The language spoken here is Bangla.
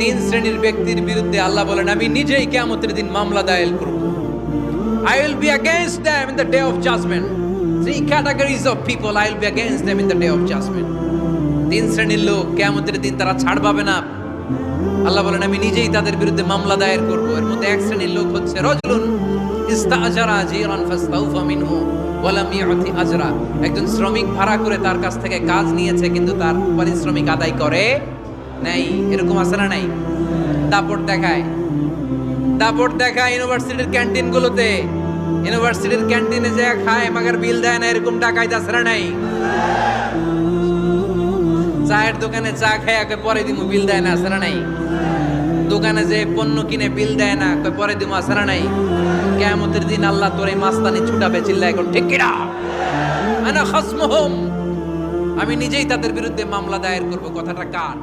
তিন শ্রেণীর ব্যক্তির বিরুদ্ধে আল্লাহ বলেন আমি নিজেই কিয়ামতের দিন মামলা দায়ের করব। I will be against them in the day of judgment. Three categories of people I will be against them in the day of judgment. তিন শ্রেণীর লোক কিয়ামতের দিন তারা ছাড় পাবে না। আল্লাহ বলেন আমি নিজেই তাদের বিরুদ্ধে মামলা দায়ের করব। এর মধ্যে এক শ্রেণীর লোক হচ্ছে রাজুলুন ইস্তাআজারা জিরান ফাস্তাউফা মিনহু ওয়া লাম ইউতি আজরা। একজন শ্রমিক ভাড়া করে তার কাছ থেকে কাজ নিয়েছে কিন্তু তার পারিশ্রমিক আদায় করে নাই। এরকম আছে না নাই? দাপট দেখায় ইউনিভার্সিটির ক্যান্টিনগুলোতে। ইউনিভার্সিটির ক্যান্টিনে যে খায় মাগার বিল দেয় না, এরকম ডাকাইত আছে না নাই? চায়ের দোকানে চা খায় পরে দিমু বিল দেয় না, আছে না নাই? দোকানে যে পণ্য কিনে বিল দেয় না, পরে দিমু, আছে না নাই? কিয়ামতের দিন আল্লাহ তোর এই মাস্তানি ছুটাবে, চিল্লায় এখন ঠিক কিনা? আনা খাসমুহুম, আমি নিজেই তাদের বিরুদ্ধে মামলা দায়ের করব। কথাটা কার?